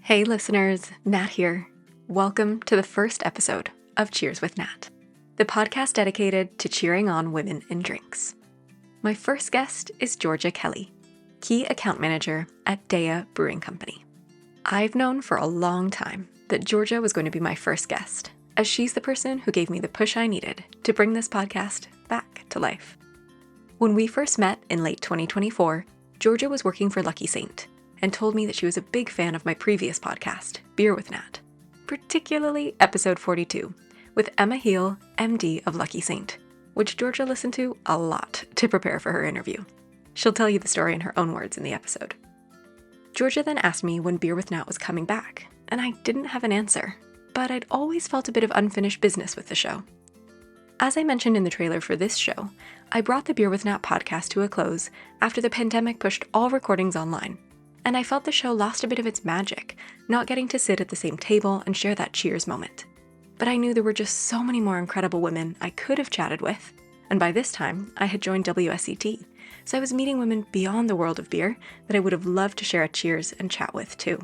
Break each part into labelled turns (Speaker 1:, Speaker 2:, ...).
Speaker 1: Hey listeners, Nat here. Welcome to the first episode of Cheers with Nat, the podcast dedicated to cheering on women in drinks. My first guest is Georgia Kelly, Key Account Manager at Dea Brewing Company. I've known for a long time that Georgia was going to be my first guest, as she's the person who gave me the push I needed to bring this podcast back to life. When we first met in late 2024, Georgia was working for Lucky Saint and told me that she was a big fan of my previous podcast, Beer with Nat, particularly episode 42, with Emma Heel, MD of Lucky Saint, which Georgia listened to a lot to prepare for her interview. She'll tell you the story in her own words in the episode. Georgia then asked me when Beer with Nat was coming back, and I didn't have an answer, but I'd always felt a bit of unfinished business with the show. As I mentioned in the trailer for this show, I brought the Beer with Nat podcast to a close after the pandemic pushed all recordings online, and I felt the show lost a bit of its magic, not getting to sit at the same table and share that cheers moment. But I knew there were just so many more incredible women I could have chatted with, and by this time, I had joined WSET, so I was meeting women beyond the world of beer that I would have loved to share a cheers and chat with too.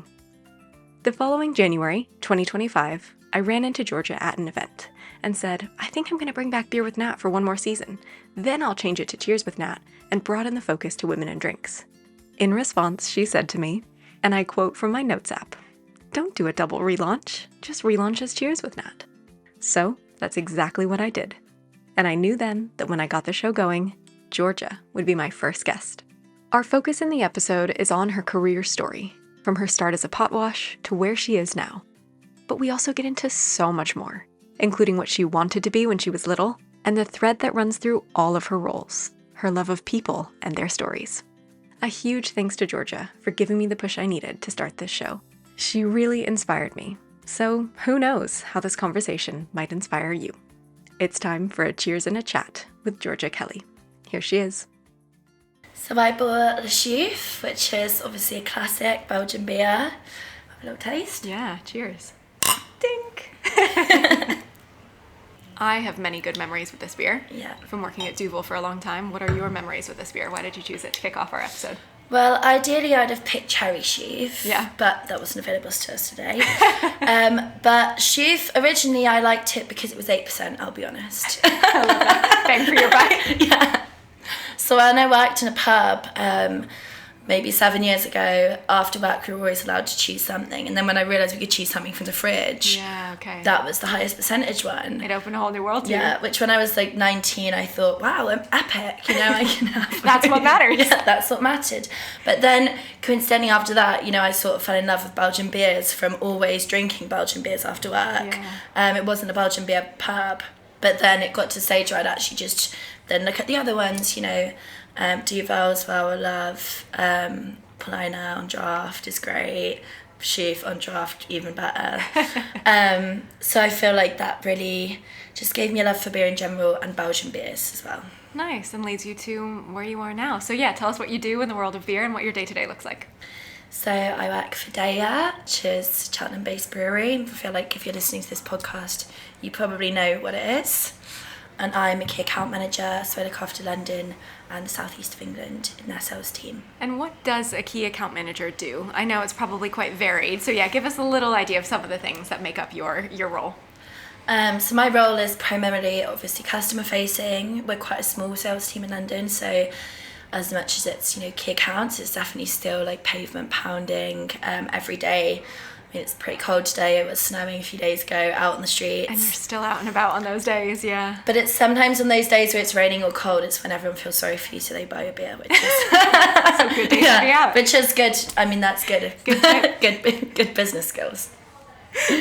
Speaker 1: The following January, 2025, I ran into Georgia at an event and said, I think I'm going to bring back Beer with Nat for one more season. Then I'll change it to Cheers with Nat and broaden the focus to women and drinks. In response, she said to me, and I quote from my notes app, "Don't do a double relaunch, just relaunch as Cheers with Nat." So that's exactly what I did. And I knew then that when I got the show going, Georgia would be my first guest. Our focus in the episode is on her career story, from her start as a pot wash to where she is now. But we also get into so much more, including what she wanted to be when she was little, and the thread that runs through all of her roles, her love of people and their stories. A huge thanks to Georgia for giving me the push I needed to start this show. She really inspired me, so who knows how this conversation might inspire you. It's time for a cheers and a chat with Georgia Kelly. Here she is.
Speaker 2: So I bought the Chief, which is obviously a classic Belgian beer. Have a little taste.
Speaker 1: Yeah, cheers. Dink! I have many good memories with this beer.
Speaker 2: Yeah.
Speaker 1: From working at Duvel for a long time. What are your memories with this beer? Why did you choose it to kick off our episode?
Speaker 2: Well, ideally I'd have picked Cherry Chief.
Speaker 1: Yeah.
Speaker 2: But that wasn't available to us today. But Chief, originally I liked it because it was 8%, I'll be honest.
Speaker 1: I love that. Bang for your buck.
Speaker 2: Yeah. So when I worked in a pub, maybe 7 years ago, after work we were always allowed to choose something, and then when I realised we could choose something from the fridge, that was the highest percentage one.
Speaker 1: It opened a whole new world to you.
Speaker 2: Yeah, which when I was like 19 I thought, wow, I'm epic, I can have
Speaker 1: That's what matters.
Speaker 2: Yeah, that's what mattered. But then coincidentally after that, I sort of fell in love with Belgian beers from always drinking Belgian beers after work.
Speaker 1: Yeah.
Speaker 2: It wasn't a Belgian beer pub, but then it got to the stage where I'd actually just then look at the other ones, Duvel as well, I love. Polina on draft is great. Chief on draft, even better. So I feel like that really just gave me a love for beer in general and Belgian beers as well.
Speaker 1: Nice, and leads you to where you are now. So yeah, tell us what you do in the world of beer and what your day-to-day looks like.
Speaker 2: So I work for Dea, which is a Cheltenham-based brewery. I feel like if you're listening to this podcast, you probably know what it is. And I'm a key account manager, so I look after London and the southeast of England in their sales team.
Speaker 1: And what does a key account manager do? I know it's probably quite varied, so yeah, give us a little idea of some of the things that make up your role.
Speaker 2: So my role is primarily obviously customer facing. We're quite a small sales team in London, so as much as it's key accounts, it's definitely still like pavement pounding every day. It's pretty cold today. It was snowing a few days ago out on the streets.
Speaker 1: And you're still out and about on those days, yeah.
Speaker 2: But it's sometimes on those days where it's raining or cold, it's when everyone feels sorry for you, so they buy a beer, which is
Speaker 1: so good days to be out.
Speaker 2: Which is good. I mean, that's good. Good business skills.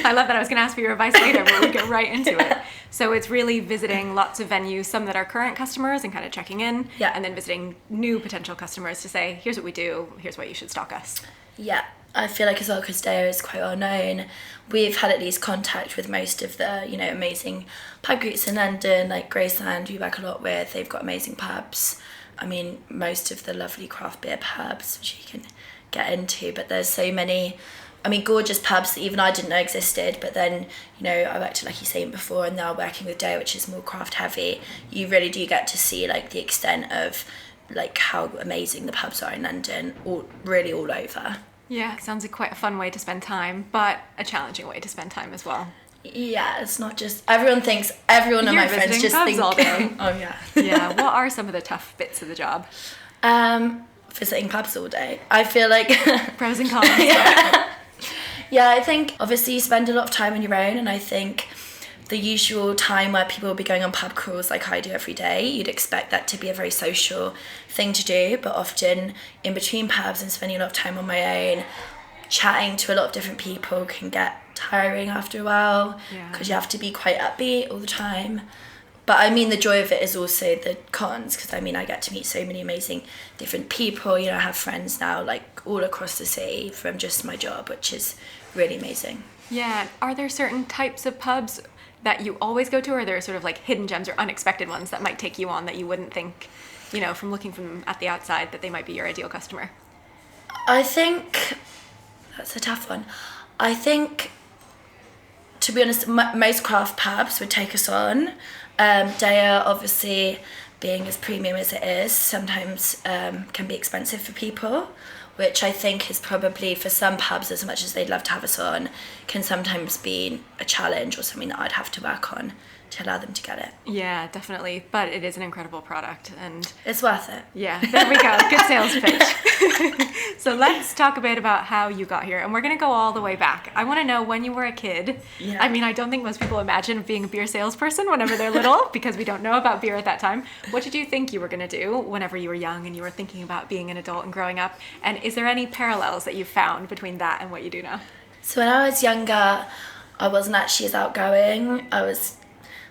Speaker 1: I love that. I was going to ask for your advice later, but we get right into it. So it's really visiting lots of venues, some that are current customers and kind of checking in, and then visiting new potential customers to say, here's what we do, here's why you should stock us.
Speaker 2: Yeah. I feel like as well, because Dea is quite well known, we've had at least contact with most of the, amazing pub groups in London, like Graceland, we work a lot with. They've got amazing pubs. I mean, most of the lovely craft beer pubs, which you can get into, but there's so many, gorgeous pubs that even I didn't know existed. But then, I worked at Lucky Saint before, and now working with Dea, which is more craft heavy, you really do get to see like the extent of like how amazing the pubs are in London, all over.
Speaker 1: Yeah, it sounds like quite a fun way to spend time, but a challenging way to spend time as well.
Speaker 2: Yeah, it's not just, everyone of my friends just think
Speaker 1: all day.
Speaker 2: Oh yeah.
Speaker 1: Yeah, what are some of the tough bits of the job?
Speaker 2: Visiting pubs all day. I feel like
Speaker 1: Pros and cons.
Speaker 2: Yeah, I think obviously you spend a lot of time on your own, and I think the usual time where people will be going on pub crawls like I do every day, you'd expect that to be a very social thing to do, but often in between pubs and spending a lot of time on my own, chatting to a lot of different people can get tiring after a while, because you have to be quite upbeat all the time. But I mean, the joy of it is also the cons, because I mean, I get to meet so many amazing different people. You know, I have friends now like all across the city from just my job, which is really amazing.
Speaker 1: Yeah. Are there certain types of pubs that you always go to, or are there sort of like hidden gems or unexpected ones that might take you on that you wouldn't think, you know, from looking from at the outside, that they might be your ideal customer?
Speaker 2: I think that's a tough one. I think, to be honest, most craft pubs would take us on. Daya, obviously, being as premium as it is, sometimes can be expensive for people, which I think is probably, for some pubs, as much as they'd love to have us on, can sometimes be a challenge or something that I'd have to work on to allow them to get it.
Speaker 1: Yeah, definitely. But it is an incredible product, and
Speaker 2: it's worth it.
Speaker 1: Yeah, there we go. Good sales pitch. So let's talk a bit about how you got here, and we're going to go all the way back. I want to know when you were a kid.
Speaker 2: Yeah.
Speaker 1: I mean, I don't think most people imagine being a beer salesperson whenever they're little, because we don't know about beer at that time. What did you think you were going to do whenever you were young and you were thinking about being an adult and growing up? And is there any parallels that you found between that and what you do now?
Speaker 2: So when I was younger, I wasn't actually as outgoing. I was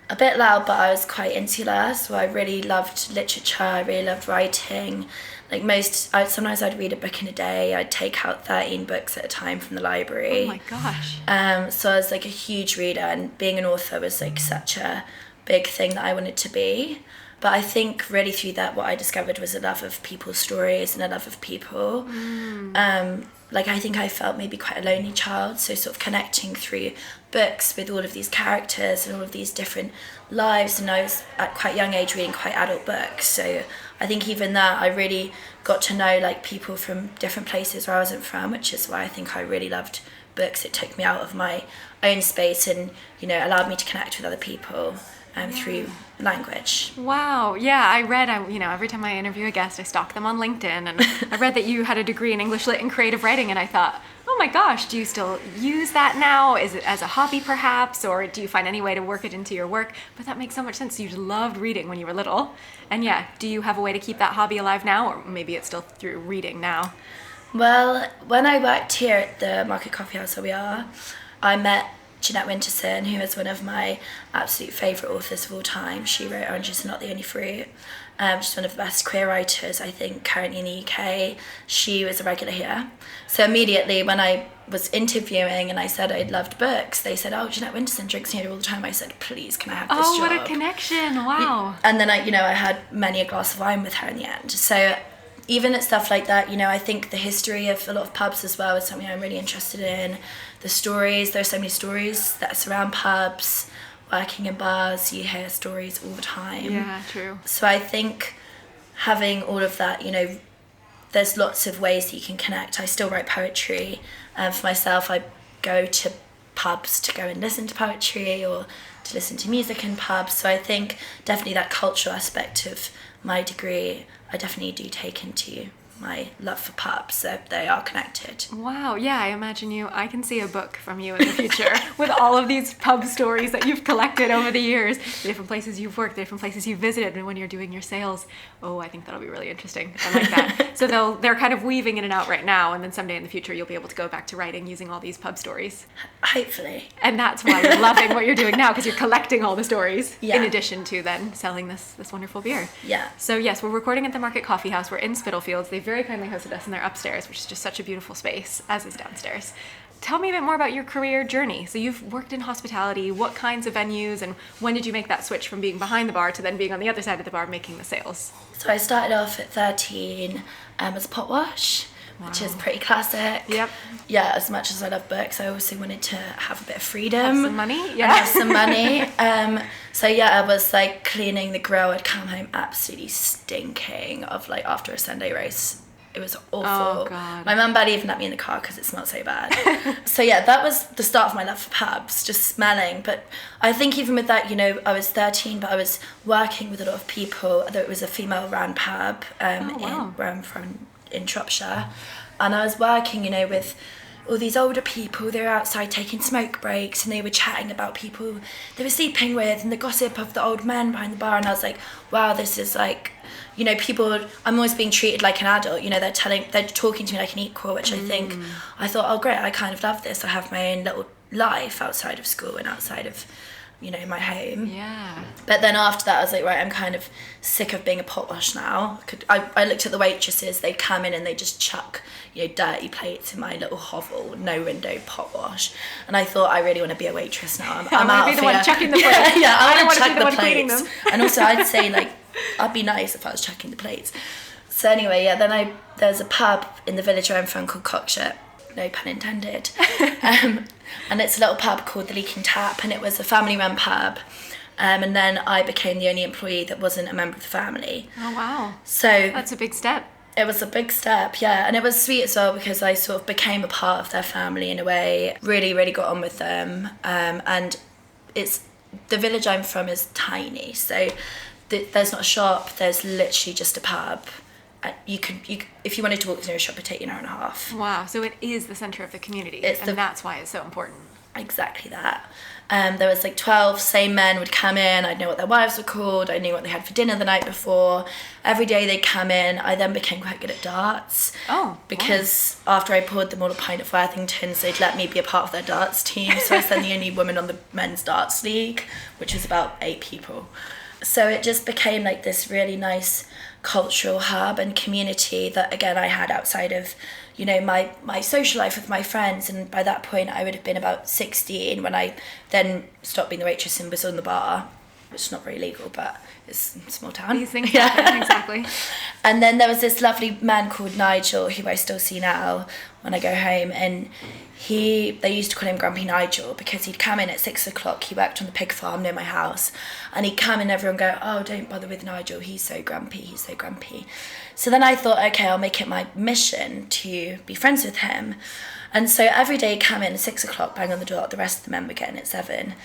Speaker 2: a bit loud, but I was quite insular, so I really loved literature, I really loved writing. Like sometimes I'd read a book in a day. I'd take out 13 books at a time from the library.
Speaker 1: Oh my gosh.
Speaker 2: So I was like a huge reader, and being an author was like such a big thing that I wanted to be. But I think really through that, what I discovered was a love of people's stories and a love of people. Like I think I felt maybe quite a lonely child, so sort of connecting through books with all of these characters and all of these different lives, and I was at quite a young age reading quite adult books, so I think even that I really got to know like people from different places where I wasn't from, which is why I think I really loved books. It took me out of my own space and, you know, allowed me to connect with other people through language.
Speaker 1: Wow. Yeah, I read, every time I interview a guest, I stalk them on LinkedIn, and I read that you had a degree in English Lit and creative writing, and I thought, oh my gosh, do you still use that now? Is it as a hobby perhaps, or do you find any way to work it into your work? But that makes so much sense. You loved reading when you were little. And yeah, do you have a way to keep that hobby alive now, or maybe it's still through reading now?
Speaker 2: Well, when I worked here at the Market Coffee House where we are, I met Jeanette Winterson, who is one of my absolute favourite authors of all time. She wrote Oranges Are Not the Only Fruit. She's one of the best queer writers, I think, currently in the UK. She was a regular here. So immediately when I was interviewing and I said I'd loved books, they said, oh, Jeanette Winterson drinks here all the time. I said, please, can I have this job?
Speaker 1: Oh, what a connection. Wow.
Speaker 2: And then I had many a glass of wine with her in the end. So even at stuff like that, I think the history of a lot of pubs as well is something I'm really interested in. The stories, there are so many stories that surround pubs. Working in bars, you hear stories all the time.
Speaker 1: Yeah, true.
Speaker 2: So I think having all of that, there's lots of ways that you can connect. I still write poetry. For myself, I go to pubs to go and listen to poetry or to listen to music in pubs. So I think definitely that cultural aspect of my degree, I definitely do take into my love for pubs, so they are connected.
Speaker 1: Wow, yeah, I can see a book from you in the future with all of these pub stories that you've collected over the years, the different places you've worked, the different places you've visited, and when you're doing your sales. Oh, I think that'll be really interesting. I like that. So they're kind of weaving in and out right now, and then someday in the future you'll be able to go back to writing using all these pub stories.
Speaker 2: Hopefully.
Speaker 1: And that's why you're loving what you're doing now, because you're collecting all the stories,
Speaker 2: yeah,
Speaker 1: in addition to then selling this wonderful beer.
Speaker 2: Yeah.
Speaker 1: So yes, we're recording at the Market Coffee House. We're in Spitalfields. They very kindly hosted us in their upstairs, which is just such a beautiful space, as is downstairs. Tell me a bit more about your career journey. So you've worked in hospitality. What kinds of venues, and when did you make that switch from being behind the bar to then being on the other side of the bar making the sales?
Speaker 2: So I started off at 13 as a pot wash. Wow. Which is pretty classic.
Speaker 1: Yep.
Speaker 2: Yeah, as much as I love books, I also wanted to have a bit of freedom.
Speaker 1: Have some money, yeah.
Speaker 2: And have some money. So yeah, I was like cleaning the grill. I'd come home absolutely stinking of like after a Sunday roast It was awful.
Speaker 1: Oh, God.
Speaker 2: My mum barely even let me in the car because it smelled so bad. So yeah, that was the start of my love for pubs, just smelling. But I think even with that, you know, I was 13, but I was working with a lot of people. It was a female-run pub where I'm from, in Shropshire. And I was working, you know, with all these older people. They were outside taking smoke breaks, and they were chatting about people they were sleeping with and the gossip of the old men behind the bar. And I was like, wow, this is like, you know, people, I'm always being treated like an adult, you know, they're talking to me like an equal, which I thought, oh great, I kind of love this. I have my own little life outside of school and outside of, you know, my home.
Speaker 1: Yeah.
Speaker 2: But then after that, I was like, right, I'm kind of sick of being a potwash now. I looked at the waitresses, they'd come in and they just chuck, you know, dirty plates in my little hovel, no window potwash. And I thought, I really want to be a waitress now. I'm out of here. I want to be the one chucking the plates. Yeah, I want to chuck the plates. And also I'd say, like, I'd be nice if I was chucking the plates. So anyway, yeah, then there's a pub in the village where I'm from called Cockshut, no pun intended. And it's a little pub called the Leaking Tap, and it was a family-run pub. And then I became the only employee that wasn't a member of the family.
Speaker 1: Oh, wow.
Speaker 2: So
Speaker 1: that's a big step.
Speaker 2: It was a big step, yeah. And it was sweet as well because I sort of became a part of their family in a way, really, really got on with them. And the village I'm from is tiny, so there's not a shop, there's literally just a pub. You if you wanted to walk near a shop, it'd take you an hour and a half.
Speaker 1: Wow, so it is the centre of the community, and that's why it's so important.
Speaker 2: Exactly that. There was like 12 same men would come in. I'd know what their wives were called. I knew what they had for dinner the night before. Every day they'd come in. I then became quite good at darts.
Speaker 1: Oh,
Speaker 2: because after I poured them all a pint of Worthingtons, they'd let me be a part of their darts team. So I was then the only woman on the men's darts league, which was about 8 people. So it just became like this really nice cultural hub and community that, again, I had outside of, you know, my social life with my friends. And by that point I would have been about 16 when I then stopped being the waitress and was on the bar, which is not very legal, but it's a small town.
Speaker 1: These things happen, exactly.
Speaker 2: And then there was this lovely man called Nigel, who I still see now when I go home, and they used to call him Grumpy Nigel because he'd come in at 6 o'clock. He worked on the pig farm near my house, and he'd come in and everyone go, oh, don't bother with Nigel, he's so grumpy. So then I thought, okay, I'll make it my mission to be friends with him. And so every day he'd come in at 6 o'clock, bang on the door, the rest of the men were getting at 7.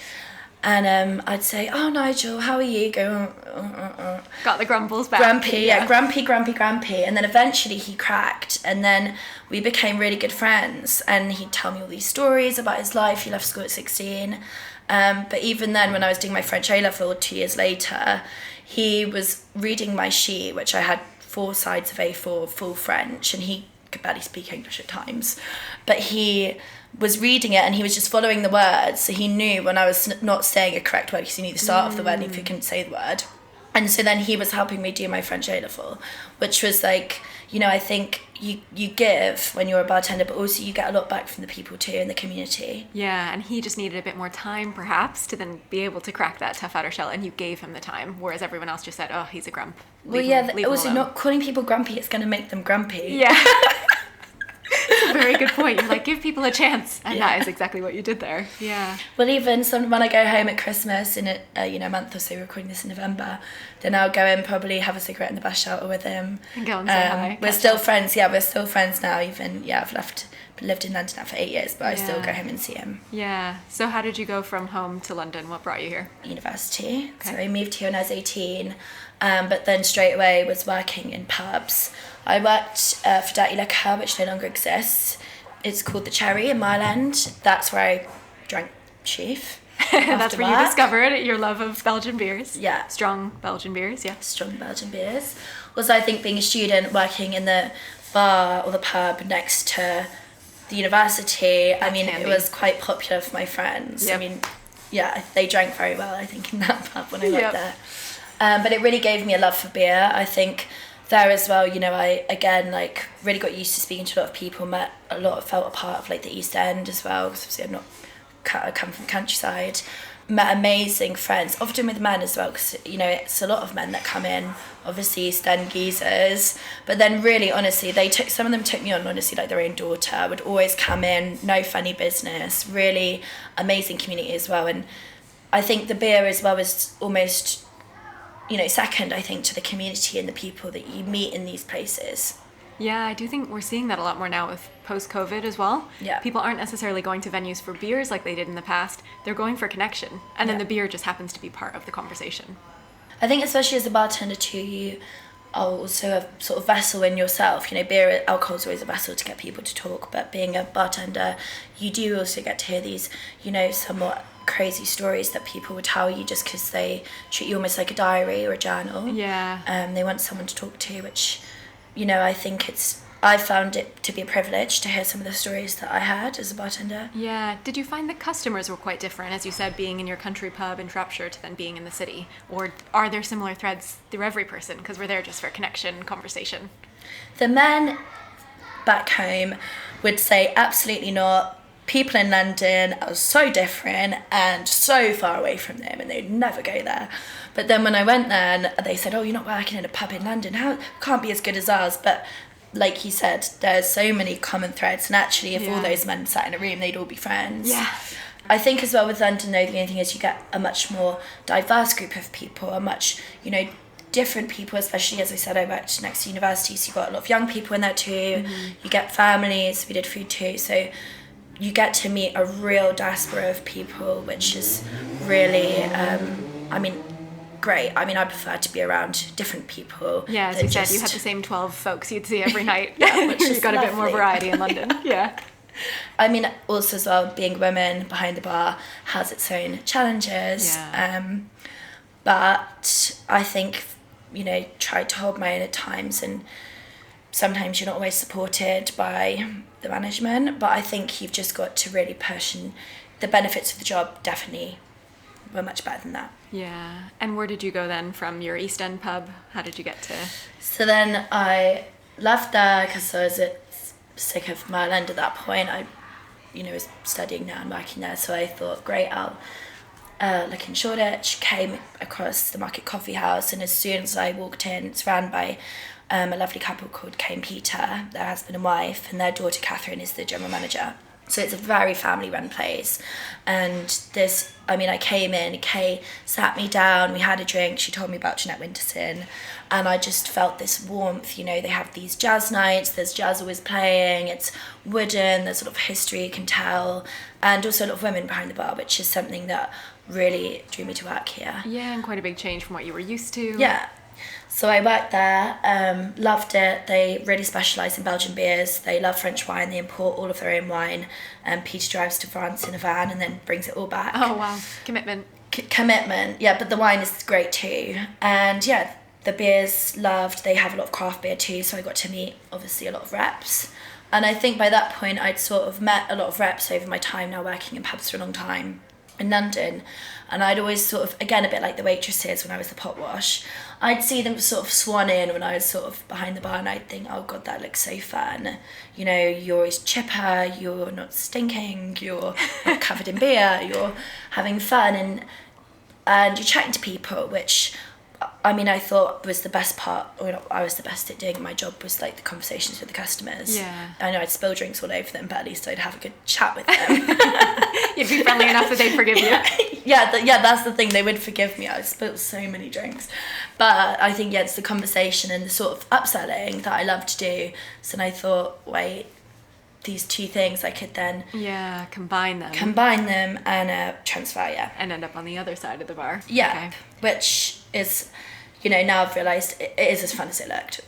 Speaker 2: And I'd say, oh, Nigel, how are you? Go,
Speaker 1: Got the grumbles back.
Speaker 2: Grumpy, yeah, grumpy. And then eventually he cracked, and then we became really good friends. And he'd tell me all these stories about his life. He left school at 16. But even then, when I was doing my French A-level 2 years later, he was reading my sheet, which I had 4 sides of A4 full French, and he could barely speak English at times. But he was reading it and he was just following the words, so he knew when I was not saying a correct word because he knew the start of the word and if he couldn't say the word. And so then he was helping me do my French A-level, which was like, you know, I think you give when you're a bartender, but also you get a lot back from the people too in the community.
Speaker 1: Yeah, and he just needed a bit more time perhaps to then be able to crack that tough outer shell, and you gave him the time, whereas everyone else just said, oh, he's a grump.
Speaker 2: Also not calling people grumpy, it's going to make them grumpy.
Speaker 1: Yeah. That's a very good point. You're like, give people a chance, and that is exactly what you did there. Yeah.
Speaker 2: Well, even when I go home at Christmas in a month or so, we're recording this in November, then I'll go and probably have a cigarette in the bus shelter with him.
Speaker 1: And go and say hi.
Speaker 2: We're still friends. Yeah, we're still friends now. Even I've lived in London now for 8 years, but I still go home and see him.
Speaker 1: Yeah. So how did you go from home to London? What brought you here?
Speaker 2: University. Okay. So I moved here when I was 18, but then straight away was working in pubs. I worked for Dirty Liquor, which no longer exists. It's called The Cherry in Mile End. That's where I drank chief.
Speaker 1: That's where you discovered your love of Belgian beers.
Speaker 2: Yeah.
Speaker 1: Strong Belgian beers, yeah.
Speaker 2: Strong Belgian beers. Also, I think being a student, working in the bar or the pub next to the university, it was quite popular for my friends.
Speaker 1: Yep.
Speaker 2: I mean, yeah, they drank very well, I think, in that pub when I worked there. But it really gave me a love for beer. I think there as well, you know, I again really got used to speaking to a lot of people, felt a part of like the East End as well, because obviously I come from the countryside. Met amazing friends, often with men as well, because you know it's a lot of men that come in, obviously East End geezers, but then really honestly some of them took me on honestly like their own daughter, would always come in, no funny business, really amazing community as well. And I think the beer as well is almost, you know, second, I think, to the community and the people that you meet in these places.
Speaker 1: Yeah, I do think we're seeing that a lot more now with post-COVID as well.
Speaker 2: Yeah.
Speaker 1: People aren't necessarily going to venues for beers like they did in the past. They're going for connection. And then the beer just happens to be part of the conversation.
Speaker 2: I think especially as a bartender too, you are also a sort of vessel in yourself. You know, beer, alcohol is always a vessel to get people to talk, but being a bartender, you do also get to hear these, you know, somewhat crazy stories that people would tell you just because they treat you almost like a diary or a journal.
Speaker 1: Yeah.
Speaker 2: They want someone to talk to, which, you know, I found it to be a privilege to hear some of the stories that I had as a bartender.
Speaker 1: Yeah. Did you find that customers were quite different, as you said, being in your country pub in Shropshire to then being in the city? Or are there similar threads through every person? Because we're there just for connection, conversation.
Speaker 2: The men back home would say absolutely not. People in London are so different and so far away from them, and they'd never go there. But then when I went there, and they said, "Oh, you're not working in a pub in London. How can't be as good as ours?" But like you said, there's so many common threads, and actually, if all those men sat in a room, they'd all be friends.
Speaker 1: Yeah.
Speaker 2: I think as well with London, though, the only thing is you get a much more diverse group of people, a much, you know, different people, especially as I said, I worked next to university, so you've got a lot of young people in there too. You get families, we did food too, so you get to meet a real diaspora of people, which is really, great. I mean, I prefer to be around different people.
Speaker 1: Yeah, as you said, you had the same 12 folks you'd see every night.
Speaker 2: Which is
Speaker 1: You've got
Speaker 2: lovely.
Speaker 1: a bit more variety in London. Yeah.
Speaker 2: I mean, also as well, being women behind the bar has its own challenges.
Speaker 1: Yeah.
Speaker 2: But I think, you know, tried to hold my own at times, and sometimes you're not always supported by the management, but I think you've just got to really push, and the benefits of the job definitely were much better than that.
Speaker 1: Yeah. And where did you go then from your East End pub? How did you get to...
Speaker 2: So then I left there because I was sick of Mile End at that point. I, you know, was studying now and working there, so I thought, great, I'll look in Shoreditch, came across the Market Coffee House, and as soon as I walked in, it's ran by a lovely couple called Kay and Peter, their husband and wife, and their daughter Catherine is the general manager. So it's a very family-run place. And this, I mean, I came in, Kay sat me down, we had a drink, she told me about Jeanette Winterson, and I just felt this warmth. You know, they have these jazz nights, there's jazz always playing, it's wooden, there's sort of history you can tell, and also a lot of women behind the bar, which is something that really drew me to work here.
Speaker 1: Yeah, and quite a big change from what you were used to.
Speaker 2: Yeah. So I worked there, loved it. They really specialise in Belgian beers. They love French wine. They import all of their own wine. Peter drives to France in a van and then brings it all back.
Speaker 1: Oh, wow. Commitment.
Speaker 2: Commitment, yeah, but the wine is great too. And yeah, the beers loved. They have a lot of craft beer too, so I got to meet, obviously, a lot of reps. And I think by that point, I'd sort of met a lot of reps over my time now working in pubs for a long time in London. And I'd always sort of, again, a bit like the waitresses when I was the pot wash, I'd see them sort of swan in when I was sort of behind the bar, and I'd think, oh God, that looks so fun. You know, you're always chipper, you're not stinking, you're not covered in beer, you're having fun, and you're chatting to people, which, I mean, I thought was the best part, or not, I was the best at doing my job, was like the conversations with the customers.
Speaker 1: Yeah.
Speaker 2: I know I'd spill drinks all over them, but at least I'd have a good chat with them.
Speaker 1: You'd be friendly enough that they'd forgive you.
Speaker 2: Yeah, that's the thing, they would forgive me. I spilled so many drinks. But I think, yeah, it's the conversation and the sort of upselling that I love to do. So then I thought, wait, these two things I could then
Speaker 1: combine them
Speaker 2: and transfer,
Speaker 1: and end up on the other side of the bar.
Speaker 2: Yeah,
Speaker 1: Okay.
Speaker 2: which is, you know, now I've realised it is as fun as it looked.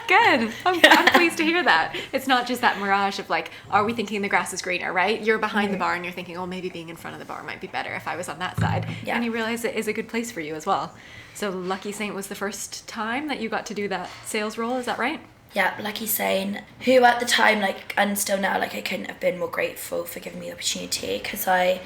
Speaker 1: Good. I'm pleased to hear that. It's not just that mirage of like, are we thinking the grass is greener, right? You're behind the bar and you're thinking, oh, maybe being in front of the bar might be better if I was on that side.
Speaker 2: Yeah.
Speaker 1: And you realize it is a good place for you as well. So Lucky Saint was the first time that you got to do that sales role, is that right?
Speaker 2: Yeah, Lucky Saint, who at the time, like, and still now, like, I couldn't have been more grateful for giving me the opportunity, because I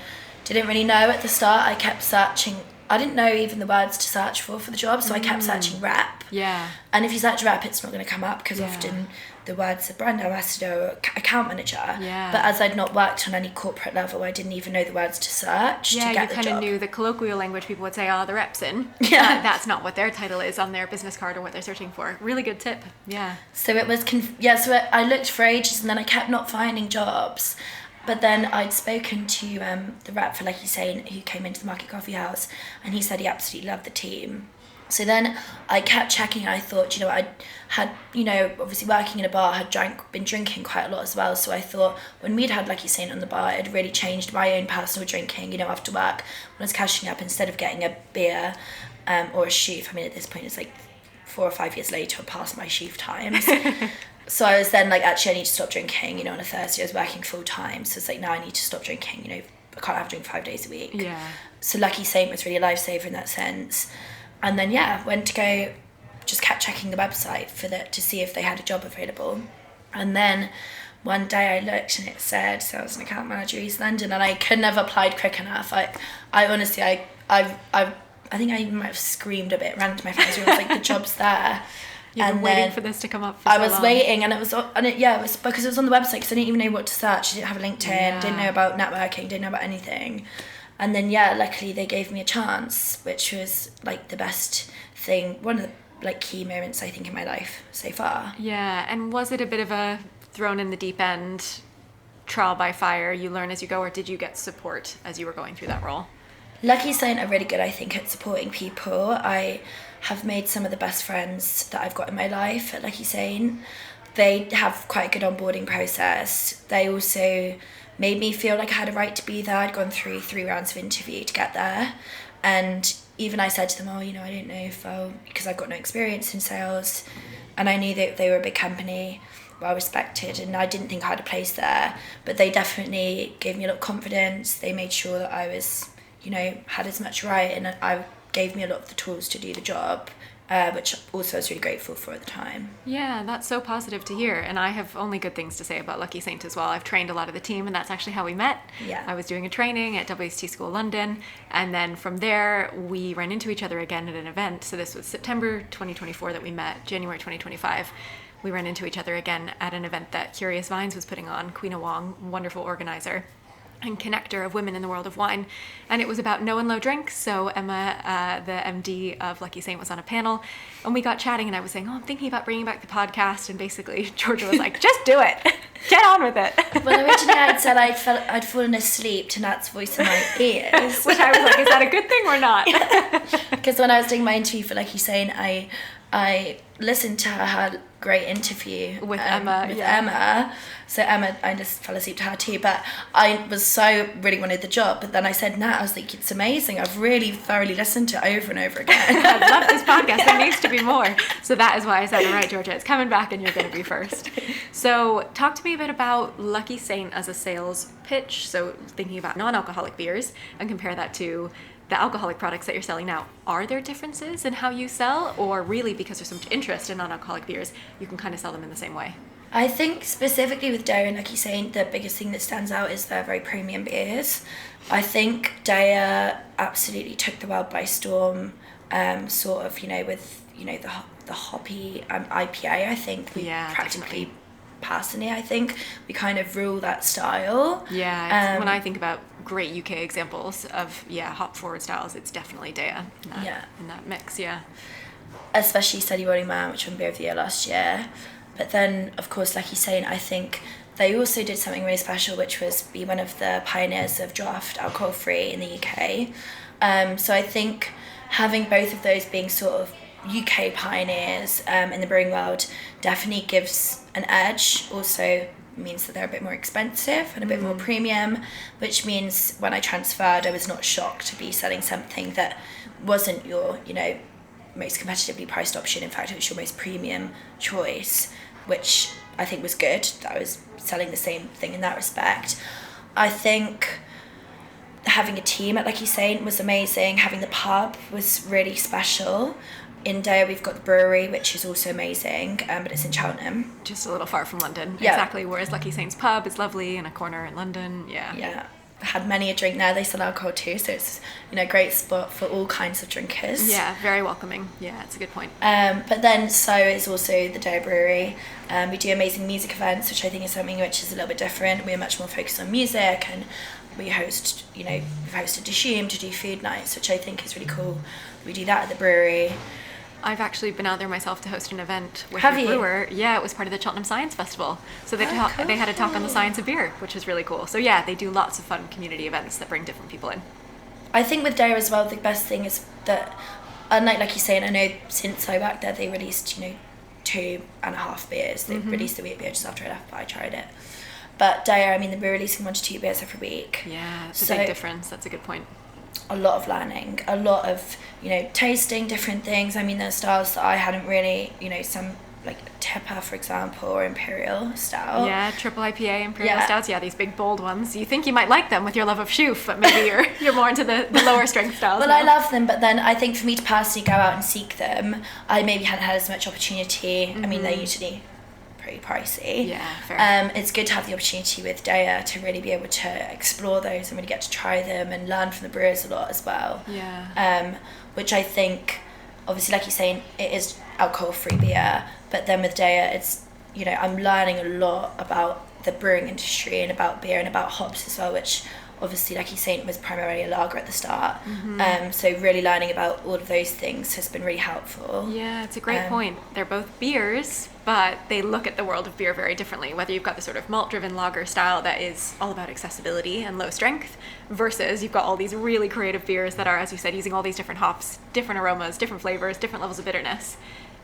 Speaker 2: didn't really know at the start. I kept searching. I didn't know even the words to search for the job, so I kept searching rep.
Speaker 1: Yeah.
Speaker 2: And if you search rep, it's not going to come up, because
Speaker 1: Yeah.
Speaker 2: often the words are brand ambassador or account manager.
Speaker 1: Yeah.
Speaker 2: But as I'd not worked on any corporate level, I didn't even know the words to search to
Speaker 1: Yeah,
Speaker 2: get
Speaker 1: you
Speaker 2: the
Speaker 1: kind of
Speaker 2: job.
Speaker 1: knew the colloquial language. People would say, oh, the rep's in.
Speaker 2: Yeah.
Speaker 1: That's not what their title is on their business card or what they're searching for. Really good tip. Yeah.
Speaker 2: So it was, so I looked for ages, and then I kept not finding jobs. But then I'd spoken to the rep for Lucky Saint, who came into the Market Coffee House, and he said he absolutely loved the team. So then I kept checking. I thought, I had, obviously working in a bar, been drinking quite a lot as well. So I thought when we'd had Lucky Saint on the bar, it had really changed my own personal drinking, after work. When I was cashing up, instead of getting a beer or a sheaf, at this point it's like 4 or 5 years later, past my sheaf times. So I was then like, actually I need to stop drinking, on a Thursday. I was working full time. So it's like, now I need to stop drinking, I can't have a drink 5 days a week.
Speaker 1: Yeah.
Speaker 2: So Lucky Saint was really a lifesaver in that sense. And then, went to go, just kept checking the website to see if they had a job available. And then one day I looked and it said sales and account manager East London, and I couldn't have applied quick enough. I honestly, I think I even might have screamed a bit, ran to my friends' room, I was like, the job's there.
Speaker 1: You've been waiting for this to come up for so long.
Speaker 2: I was waiting, and it was because it was on the website, because I didn't even know what to search. I didn't have a LinkedIn, didn't know about networking, didn't know about anything. And then, luckily they gave me a chance, which was like the best thing, one of the like key moments I think in my life so far.
Speaker 1: Yeah, and was it a bit of a thrown in the deep end, trial by fire, you learn as you go, or did you get support as you were going through that role?
Speaker 2: Lucky Saint are really good, I think, at supporting people. I have made some of the best friends that I've got in my life at Lucky Saint. They have quite a good onboarding process. They also made me feel like I had a right to be there. I'd gone through 3 rounds of interview to get there. And even I said to them, I don't know if because I've got no experience in sales. And I knew that they were a big company, well respected, and I didn't think I had a place there. But they definitely gave me a lot of confidence. They made sure that I was, had as much right, and I gave me a lot of the tools to do the job. Which also I was really grateful for at the time.
Speaker 1: Yeah, that's so positive to hear. And I have only good things to say about Lucky Saint as well. I've trained a lot of the team, and that's actually how we met.
Speaker 2: Yeah.
Speaker 1: I was doing a training at WST School London, and then from there we ran into each other again at an event. So this was September 2024 that we met, January 2025. We ran into each other again at an event that Curious Vines was putting on. Queen Wong, wonderful organizer and connector of women in the world of wine, and it was about no and low drinks. So Emma, the MD of Lucky Saint, was on a panel, and we got chatting, and I was saying, I'm thinking about bringing back the podcast, and basically Georgia was like, just do it, get on with it.
Speaker 2: Well, originally I'd said I'd fallen asleep to Nat's voice in my ears,
Speaker 1: which I was like, is that a good thing or not?
Speaker 2: Because when I was doing my interview for Lucky Saint, I listened to her great interview
Speaker 1: with Emma.
Speaker 2: Emma. So Emma, I just fell asleep to her too, but I was really wanted the job. But then I said, Nat, I was like, it's amazing. I've really thoroughly listened to it over and over again.
Speaker 1: I love this podcast. There needs to be more. So that is why I said, all right, Georgia, it's coming back and you're going to be first. So talk to me a bit about Lucky Saint as a sales pitch. So thinking about non-alcoholic beers and compare that to the alcoholic products that you're selling now. Are there differences in how you sell, or really because there's so much interest in non-alcoholic beers, you can kind of sell them in the same way?
Speaker 2: I think specifically with Daya and Lucky Saint, the biggest thing that stands out is their very premium beers. I think Daya absolutely took the world by storm, sort of, with, the hoppy IPA. I think we practically, personally, I think we kind of rule that style.
Speaker 1: Yeah, when I think about great UK examples of hop forward styles, it's definitely Daya in that mix.
Speaker 2: Especially Steady Rolling Man, which won Beer of the Year last year. But then, of course, Lucky Saint, I think they also did something really special, which was be one of the pioneers of draft alcohol free in the UK. So I think having both of those being sort of UK pioneers in the brewing world definitely gives an edge. Also means that they're a bit more expensive and a bit more premium, which means when I transferred, I was not shocked to be selling something that wasn't your, most competitively priced option. In fact, it was your most premium choice, which I think was good, that I was selling the same thing in that respect. I think having a team at Lucky Saint was amazing. Having the pub was really special. In Daya, we've got the brewery, which is also amazing, but it's in Cheltenham.
Speaker 1: Just a little far from London. Yeah. Exactly, whereas Lucky Saint's pub is lovely in a corner in London.
Speaker 2: Yeah. Had many a drink there. They sell alcohol too, so it's a great spot for all kinds of drinkers.
Speaker 1: Yeah, very welcoming. Yeah, it's a good point.
Speaker 2: But then so is also the Daya Brewery. We do amazing music events, which I think is something which is a little bit different. We're much more focused on music, and we host, we've hosted Dishoom to do food nights, which I think is really cool. We do that at the brewery.
Speaker 1: I've actually been out there myself to host an event with
Speaker 2: Have
Speaker 1: a
Speaker 2: you?
Speaker 1: brewer. Yeah, it was part of the Cheltenham Science Festival. So they had a talk on the science of beer, which is really cool. So yeah, they do lots of fun community events that bring different people in.
Speaker 2: I think with Daya as well, the best thing is that unlike, like you're saying, I know since I worked there, they released, 2.5 beers. They released the wheat beer just after I left, but I tried it. But Daya, I mean, they're releasing 1 to 2 beers every week.
Speaker 1: Yeah, it's a big difference. That's a good point.
Speaker 2: A lot of learning, a lot of, tasting different things. I mean, there's styles that I hadn't really, some like Tipper, for example, or Imperial Stout.
Speaker 1: Yeah, triple IPA Imperial Stouts. Yeah, these big bold ones. You think you might like them with your love of Shoof, but maybe you're more into the lower strength styles.
Speaker 2: Well, I love them, but then I think for me to personally go out and seek them, I maybe hadn't had as much opportunity. I mean, they're usually pretty pricey.
Speaker 1: Yeah, fair.
Speaker 2: It's good to have the opportunity with Daya to really be able to explore those and really get to try them and learn from the brewers a lot as well.
Speaker 1: Yeah.
Speaker 2: Which I think, obviously, like you're saying, it is alcohol-free beer, but then with Daya, it's, I'm learning a lot about the brewing industry and about beer and about hops as well, which obviously, like you're saying, was primarily a lager at the start. So really learning about all of those things has been really helpful.
Speaker 1: Yeah, it's a great point. They're both beers, but they look at the world of beer very differently, whether you've got the sort of malt-driven lager style that is all about accessibility and low strength, versus you've got all these really creative beers that are, as you said, using all these different hops, different aromas, different flavors, different levels of bitterness,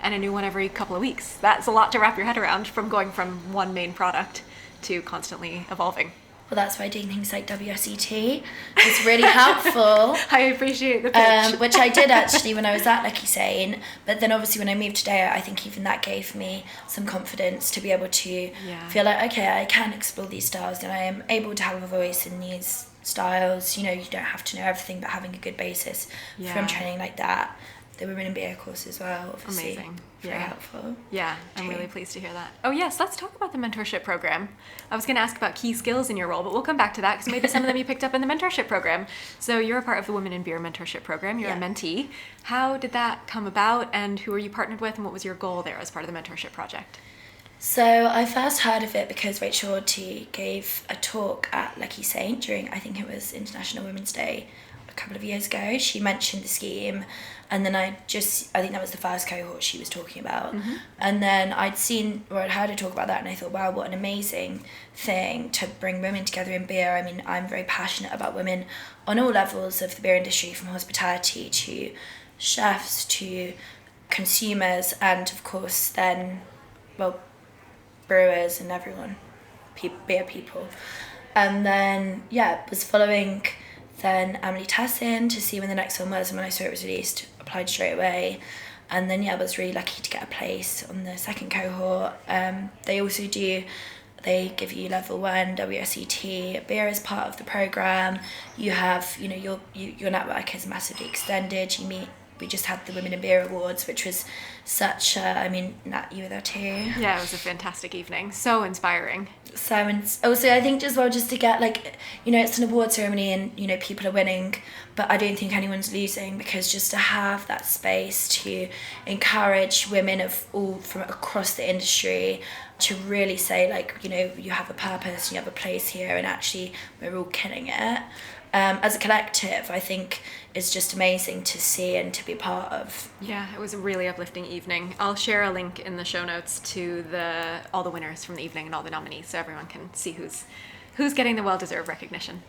Speaker 1: and a new one every couple of weeks. That's a lot to wrap your head around, from going from one main product to constantly evolving.
Speaker 2: Well, that's why doing things like WSET is really helpful.
Speaker 1: I appreciate the pitch.
Speaker 2: Which I did actually when I was at Lucky Sane. But then obviously when I moved to Daya, I think even that gave me some confidence to be able to feel like, okay, I can explore these styles and I am able to have a voice in these styles. You don't have to know everything, but having a good basis from training like that. The Women in Beer course as well, obviously.
Speaker 1: Amazing.
Speaker 2: Very helpful.
Speaker 1: Yeah, I'm really pleased to hear that. Oh yes, let's talk about the mentorship program. I was going to ask about key skills in your role, but we'll come back to that because maybe some of them you picked up in the mentorship program. So you're a part of the Women in Beer mentorship program. You're a mentee. How did that come about, and who are you partnered with, and what was your goal there as part of the mentorship project?
Speaker 2: So I first heard of it because Rachel Orty gave a talk at Lucky Saint during, I think it was International Women's Day a couple of years ago. She mentioned the scheme, and then I think that was the first cohort she was talking about. And then I'd heard her talk about that, and I thought, wow, what an amazing thing to bring women together in beer. I mean, I'm very passionate about women on all levels of the beer industry, from hospitality to chefs to consumers, and of course then, brewers and everyone, beer people. And then, was following then Emily Tassin to see when the next one was, and when I saw it was released, applied straight away. And then, I was really lucky to get a place on the second cohort. They also they give you level 1 WSET beer as part of the program. You have, your network is massively extended. We just had the Women in Beer Awards, which was such Nat, you were there too.
Speaker 1: Yeah, it was a fantastic evening. So inspiring.
Speaker 2: So, and also I think as well, just to get it's an award ceremony and, people are winning, but I don't think anyone's losing, because just to have that space to encourage women from across the industry to really say, you have a purpose, you have a place here, and actually we're all killing it. As a collective, I think it's just amazing to see and to be part of.
Speaker 1: Yeah, it was a really uplifting evening. I'll share a link in the show notes to all the winners from the evening and all the nominees, so everyone can see who's getting the well-deserved recognition.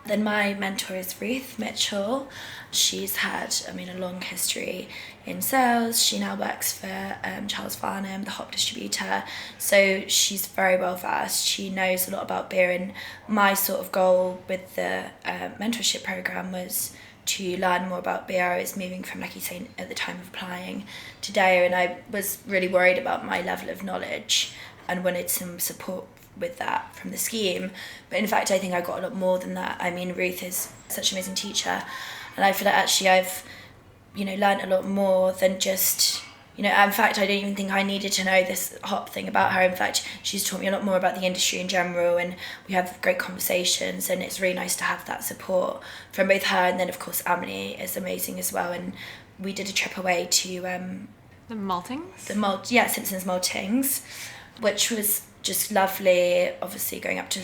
Speaker 2: Then my mentor is Ruth Mitchell. She's had, a long history in sales. She now works for Charles Farnham, the hop distributor. So she's very well versed. She knows a lot about beer, and my sort of goal with the mentorship program was to learn more about beer. I was moving from Lucky Saint at the time of applying to Daya, and I was really worried about my level of knowledge and wanted some support with that from the scheme. But in fact, I think I got a lot more than that. I mean, Ruth is such an amazing teacher, and I feel like actually I've, learned a lot more than just, in fact, I don't even think I needed to know this hop thing about her. In fact, she's taught me a lot more about the industry in general, and we have great conversations, and it's really nice to have that support from both her, and then of course Emily is amazing as well. And we did a trip away to
Speaker 1: the Maltings?
Speaker 2: Simpsons Maltings, which was just lovely. Obviously going up to,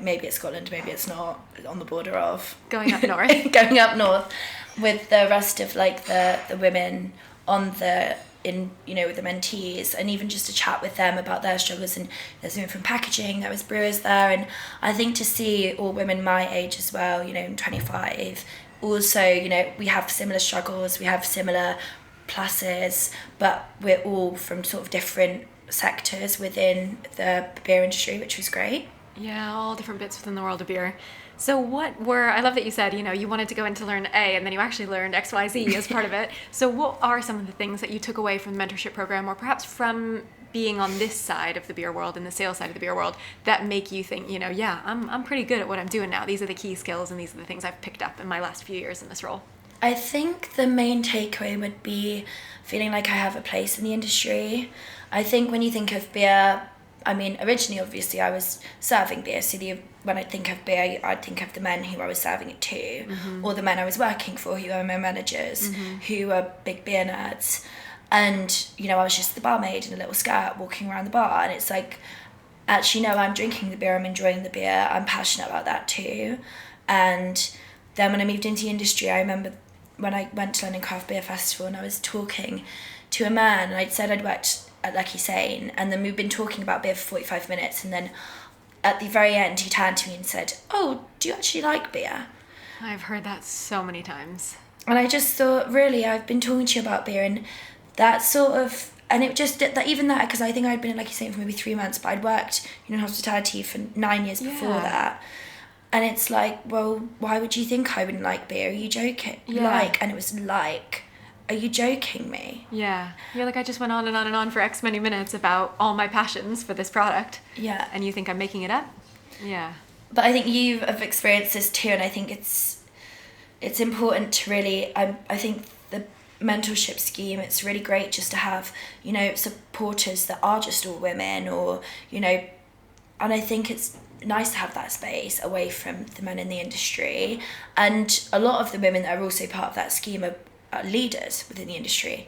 Speaker 2: maybe it's Scotland, maybe it's not, on the border of
Speaker 1: going up north.
Speaker 2: Going up north with the rest of the women on with the mentees, and even just to chat with them about their struggles. And there's women from packaging, there was brewers there, and I think to see all women my age as well, 25, also, you know, we have similar struggles, we have similar pluses, but we're all from sort of different sectors within the beer industry, which was great.
Speaker 1: Yeah, all different bits within the world of beer. So I love that you said, you wanted to go in to learn A and then you actually learned X, Y, Z as part of it. So what are some of the things that you took away from the mentorship program, or perhaps from being on this side of the beer world and the sales side of the beer world, that make you think, yeah, I'm pretty good at what I'm doing now. These are the key skills and these are the things I've picked up in my last few years in this role.
Speaker 2: I think the main takeaway would be feeling like I have a place in the industry. I think when you think of beer, I mean, originally, obviously, I was serving beer. So when I think of beer, I'd think of the men who I was serving it to, mm-hmm. or the men I was working for, who were my managers, mm-hmm. who were big beer nerds. And, I was just the barmaid in a little skirt walking around the bar. And it's like, actually, no, I'm drinking the beer, I'm enjoying the beer, I'm passionate about that too. And then when I moved into the industry, I remember when I went to London Craft Beer Festival and I was talking to a man, and I'd said I'd worked at Lucky Sane, and then we'd been talking about beer for 45 minutes, and then at the very end he turned to me and said, "Oh, do you actually like beer?"
Speaker 1: I've heard that so many times.
Speaker 2: And I just thought, really, I've been talking to you about beer, and that sort of, and it just did that, even that, because I think I'd been at Lucky Sane for maybe 3 months, but I'd worked in hospitality for 9 years before that. And it's like, well, why would you think I wouldn't like beer? Are you joking? Yeah. And it was like, are you joking me?
Speaker 1: Yeah. You're like, I just went on and on and on for X many minutes about all my passions for this product.
Speaker 2: Yeah.
Speaker 1: And you think I'm making it up? Yeah.
Speaker 2: But I think you have experienced this too, and I think it's important to really, I think the mentorship scheme, it's really great just to have, supporters that are just all women, or, and I think it's nice to have that space away from the men in the industry. And a lot of the women that are also part of that scheme are leaders within the industry.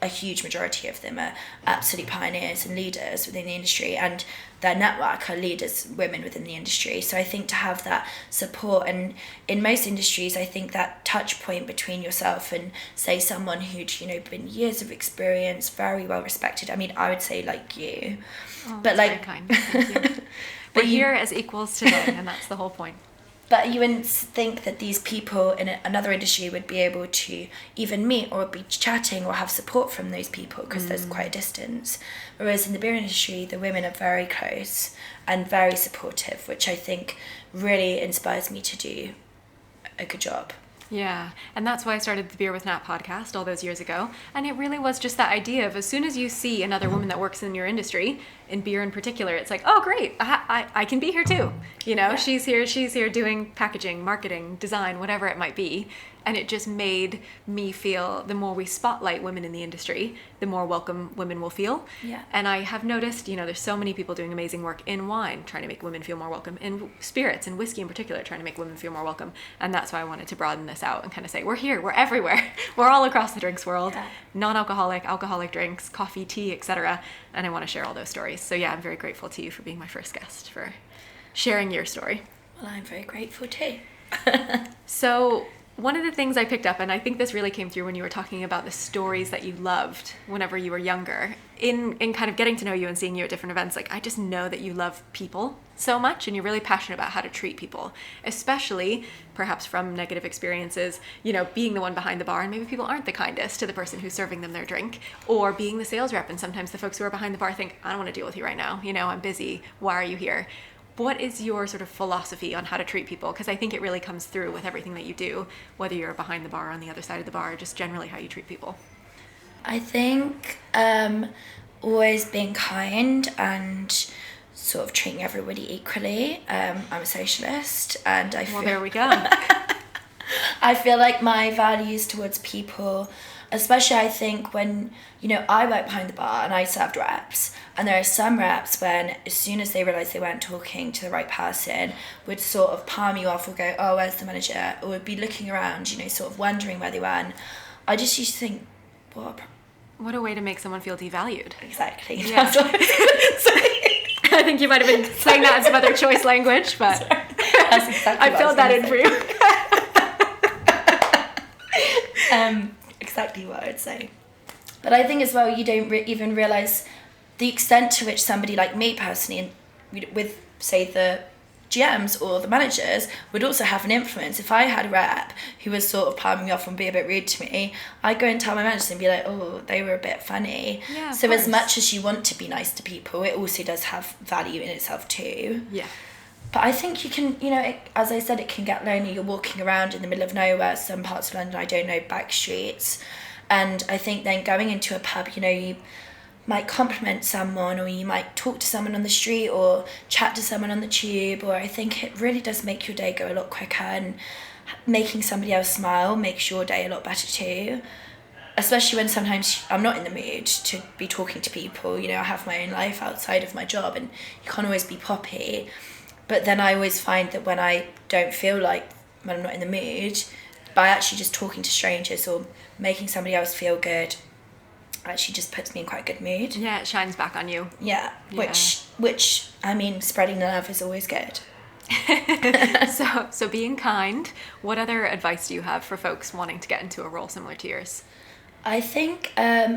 Speaker 2: A huge majority of them are absolute pioneers and leaders within the industry, and their network are leaders, women within the industry. So I think to have that support, and in most industries, I think that touch point between yourself and, say, someone who'd, been years of experience, very well respected. I would say like you.
Speaker 1: Oh, but like, very kind. Thank you. We're here as equals today, and that's the whole point.
Speaker 2: But you wouldn't think that these people in another industry would be able to even meet or be chatting or have support from those people, because there's quite a distance. Whereas in the beer industry, the women are very close and very supportive, which I think really inspires me to do a good job.
Speaker 1: Yeah, and that's why I started the Beer with Nat podcast all those years ago. And it really was just that idea of, as soon as you see another woman that works in your industry, in beer in particular, it's like, oh, great, I can be here too. Yeah. She's here doing packaging, marketing, design, whatever it might be. And it just made me feel, the more we spotlight women in the industry, the more welcome women will feel.
Speaker 2: Yeah.
Speaker 1: And I have noticed, there's so many people doing amazing work in wine, trying to make women feel more welcome, in spirits and whiskey in particular, trying to make women feel more welcome. And that's why I wanted to broaden this out and kind of say, we're here, we're everywhere. We're all across the drinks world, non-alcoholic, alcoholic drinks, coffee, tea, etc. And I want to share all those stories. So yeah, I'm very grateful to you for being my first guest, for sharing your story.
Speaker 2: Well, I'm very grateful too.
Speaker 1: So one of the things I picked up, and I think this really came through when you were talking about the stories that you loved whenever you were younger, in kind of getting to know you and seeing you at different events, like, I just know that you love people so much, and you're really passionate about how to treat people, especially perhaps from negative experiences, being the one behind the bar, and maybe people aren't the kindest to the person who's serving them their drink, or being the sales rep, and sometimes the folks who are behind the bar think, I don't want to deal with you right now, I'm busy, why are you here? What is your sort of philosophy on how to treat people? Because I think it really comes through with everything that you do, whether you're behind the bar or on the other side of the bar, just generally how you treat people.
Speaker 2: I think always being kind and sort of treating everybody equally. I'm a socialist, and I feel...
Speaker 1: Well, there we go.
Speaker 2: I feel like my values towards people, especially I think when, I work behind the bar and I served reps, and there are some reps when, as soon as they realise they weren't talking to the right person, would sort of palm you off or go, oh, where's the manager? Or would be looking around, sort of wondering where they were. And I just used to think,
Speaker 1: what a way to make someone feel devalued.
Speaker 2: Exactly.
Speaker 1: Yeah. That's what I was going to say. I think you might have been saying that in some other choice language, but
Speaker 2: that's exactly
Speaker 1: I filled that in for
Speaker 2: you. Exactly what I would say. But I think as well, you don't even realise the extent to which somebody like me personally, and with, say, the GMs or the managers would also have an influence. If I had a rep who was sort of palming me off and be a bit rude to me, I'd go and tell my managers and be like, oh, they were a bit funny.
Speaker 1: Yeah,
Speaker 2: so as much as you want to be nice to people, it also does have value in itself too.
Speaker 1: Yeah.
Speaker 2: But I think you can, as I said, it can get lonely. You're walking around in the middle of nowhere, some parts of London, I don't know, back streets. And I think then going into a pub, you might compliment someone, or you might talk to someone on the street or chat to someone on the tube, or I think it really does make your day go a lot quicker, and making somebody else smile makes your day a lot better too. Especially when sometimes I'm not in the mood to be talking to people, I have my own life outside of my job and you can't always be poppy. But then I always find that when I don't feel like, when I'm not in the mood, by actually just talking to strangers or making somebody else feel good, actually just puts me in quite a good mood.
Speaker 1: Yeah, it shines back on you.
Speaker 2: Yeah, which I mean, spreading the love is always good.
Speaker 1: So being kind, what other advice do you have for folks wanting to get into a role similar to yours?
Speaker 2: I think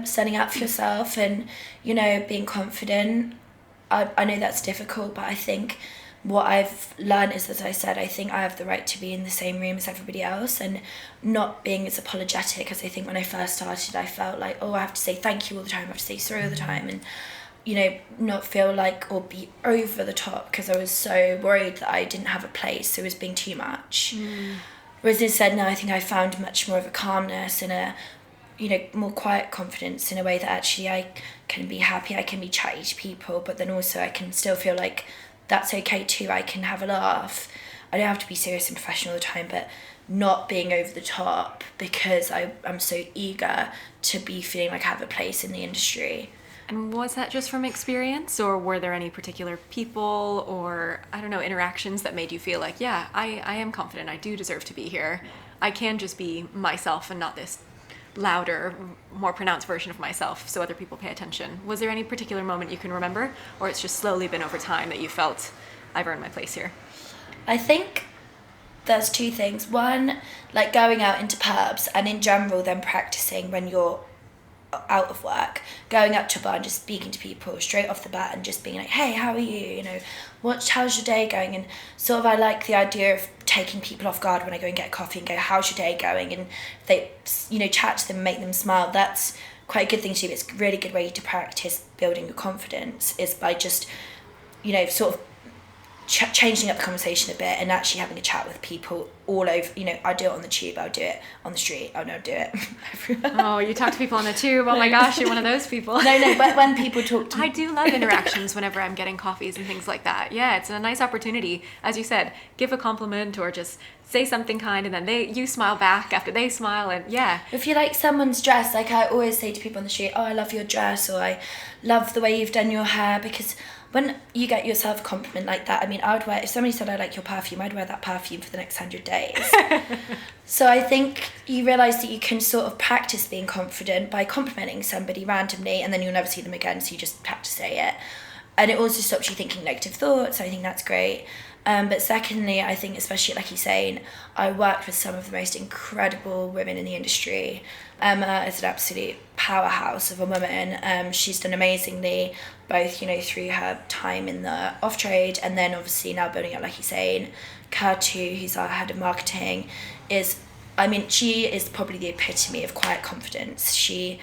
Speaker 2: standing up for yourself and, being confident. I know that's difficult, but I think what I've learned is, as I said, I think I have the right to be in the same room as everybody else, and not being as apologetic as I think when I first started. I felt like, oh, I have to say thank you all the time, I have to say sorry all the time, and not feel like, or be over the top, because I was so worried that I didn't have a place, so it was being too much. Whereas instead now I think I found much more of a calmness and a more quiet confidence, in a way that actually I can be happy, I can be chatty to people, but then also I can still feel like that's okay too. I can have a laugh. I don't have to be serious and professional all the time, but not being over the top, because I'm so eager to be feeling like I have a place in the industry.
Speaker 1: And was that just from experience, or were there any particular people or, I don't know, interactions that made you feel like, yeah, I am confident, I do deserve to be here. I can just be myself and not this louder, more pronounced version of myself, so other people pay attention. Was there any particular moment you can remember, or it's just slowly been over time that you felt, I've earned my place here?
Speaker 2: I think there's two things. One, like going out into pubs, and in general then practicing when you're out of work, going up to a bar and just speaking to people straight off the bat and just being like, hey, how are you, how's your day going? And sort of I like the idea of taking people off guard when I go and get a coffee and go, how's your day going? And they chat to them, make them smile. That's quite a good thing to do. It's a really good way to practice building your confidence, is by just sort of changing up the conversation a bit and actually having a chat with people all over. I do it on the tube, I'll do it on the street, I'll do it everywhere.
Speaker 1: Oh, you talk to people on the tube, oh my gosh, you're one of those people.
Speaker 2: No, but when people talk to me.
Speaker 1: I do love interactions whenever I'm getting coffees and things like that. Yeah, it's a nice opportunity, as you said, give a compliment or just say something kind, and then you smile back after they smile, and yeah.
Speaker 2: If you like someone's dress, like I always say to people on the street, oh, I love your dress, or I love the way you've done your hair, because when you get yourself a compliment like that, I mean, I would wear, if somebody said I like your perfume, I'd wear that perfume for the next 100 days. So I think you realise that you can sort of practice being confident by complimenting somebody randomly, and then you'll never see them again, so you just have to say it. And it also stops you thinking negative thoughts. I think that's great. But secondly, I think, especially like you're saying, I worked with some of the most incredible women in the industry. Emma is an absolute powerhouse of a woman. She's done amazingly, both, through her time in the off-trade, and then obviously now building up, like you're saying. Katu, who's our head of marketing, she is probably the epitome of quiet confidence. She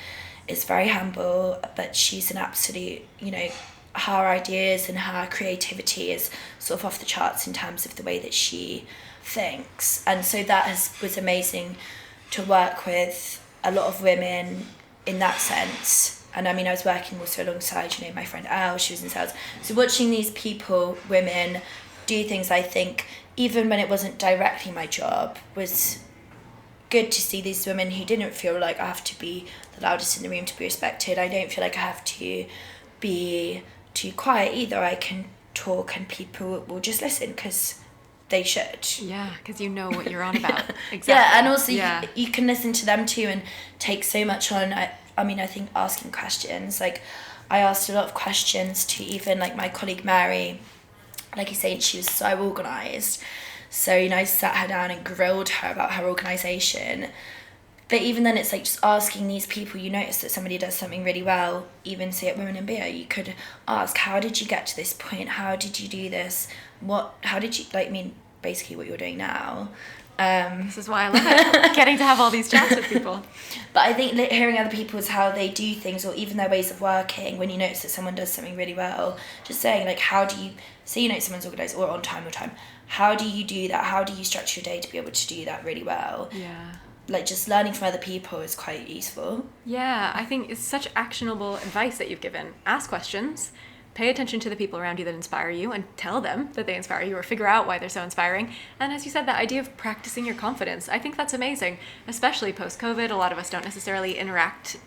Speaker 2: is very humble, but she's an absolute, her ideas and her creativity is sort of off the charts in terms of the way that she thinks. And so that was amazing to work with a lot of women in that sense. And I mean, I was working also alongside, my friend Elle, she was in sales. So watching these people, women, do things, I think, even when it wasn't directly my job, was good to see these women who didn't feel like I have to be the loudest in the room to be respected. I don't feel like I have to be too quiet either. I can talk and people will just listen because they should.
Speaker 1: Yeah, because you know what you're on about. Exactly.
Speaker 2: Yeah, and also you can listen to them too and take so much on. I think asking questions, like I asked a lot of questions to even like my colleague Mary, like you said, she was so organised. So, I sat her down and grilled her about her organisation, But even then, it's like just asking these people, you notice that somebody does something really well, even say at Women in Beer, you could ask, how did you get to this point? How did you do this? How did you, like, I mean, basically what you're doing now.
Speaker 1: This is why I love it, getting to have all these chats with people.
Speaker 2: But I think hearing other people's how they do things, or even their ways of working, when you notice that someone does something really well, just saying, like, how do you, say you know someone's organised or on time, how do you do that? How do you structure your day to be able to do that really well?
Speaker 1: Yeah.
Speaker 2: Like, just learning from other people is quite useful.
Speaker 1: Yeah, I think it's such actionable advice that you've given. Ask questions, pay attention to the people around you that inspire you, and tell them that they inspire you, or figure out why they're so inspiring. And as you said, that idea of practicing your confidence, I think that's amazing, especially post-COVID. A lot of us don't necessarily interact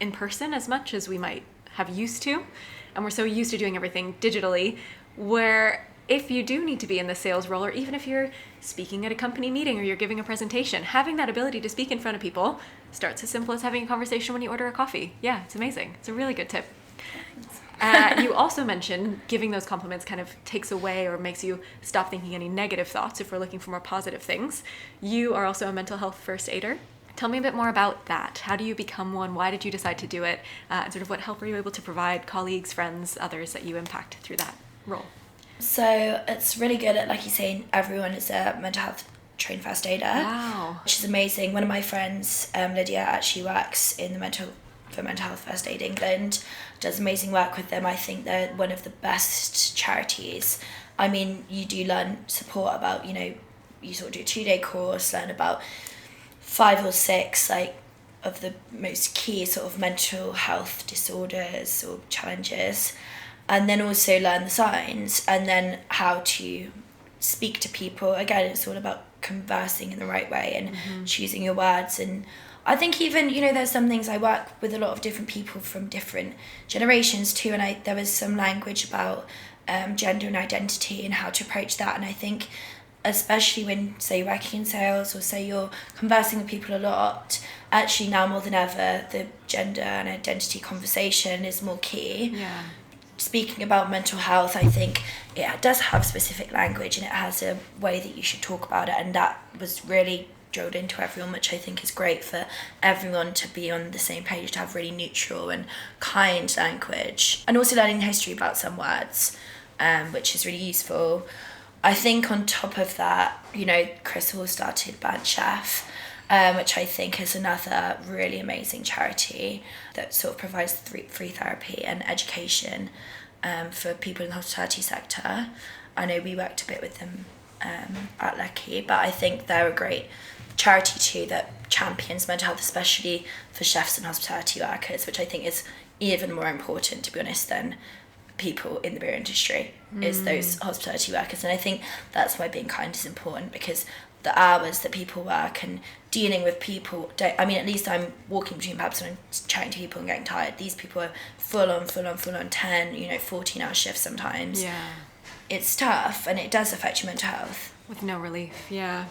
Speaker 1: in person as much as we might have used to, and we're so used to doing everything digitally, where if you do need to be in the sales role, or even if you're speaking at a company meeting or you're giving a presentation, having that ability to speak in front of people starts as simple as having a conversation when you order a coffee. Yeah, it's amazing. It's a really good tip. You also mentioned giving those compliments kind of takes away or makes you stop thinking any negative thoughts if we're looking for more positive things. You are also a mental health first aider. Tell me a bit more about that. How do you become one? Why did you decide to do it? And sort of what help are you able to provide colleagues, friends, others that you impact through that role?
Speaker 2: So it's really good at, like you say, everyone is a mental health trained first aider.
Speaker 1: Wow.
Speaker 2: Which is amazing. One of my friends, Lydia, actually works in the mental health first aid England, does amazing work with them. I think they're one of the best charities. I mean, you do learn support about, you know, you sort of do a 2-day course, learn about 5 or 6 like of the most key sort of mental health disorders or challenges, and then also learn the signs and then how to speak to people. Again, it's all about conversing in the right way and choosing your words. And I think even, you know, there's some things, I work with a lot of different people from different generations too, and there was some language about gender and identity and how to approach that. And I think especially when, say, you're working in sales or say you're conversing with people a lot, actually now more than ever, the gender and identity conversation is more key.
Speaker 1: Yeah.
Speaker 2: Speaking about mental health, I think it does have specific language and it has a way that you should talk about it, and that was really drilled into everyone, which I think is great for everyone to be on the same page, to have really neutral and kind language, and also learning the history about some words, which is really useful. I think on top of that, you know, Chris Hall started Band Chef, which I think is another really amazing charity that sort of provides free therapy and education for people in the hospitality sector. I know we worked a bit with them at Lecky, but I think they're a great charity too that champions mental health, especially for chefs and hospitality workers, which I think is even more important, to be honest, than people in the beer industry, is those hospitality workers. And I think that's why being kind is important, because the hours that people work and dealing with people I mean, at least I'm walking between pubs and I'm chatting to people and getting tired. These people are full on 10, 14-hour shifts sometimes.
Speaker 1: Yeah.
Speaker 2: It's tough and it does affect your mental health.
Speaker 1: With no relief, yeah.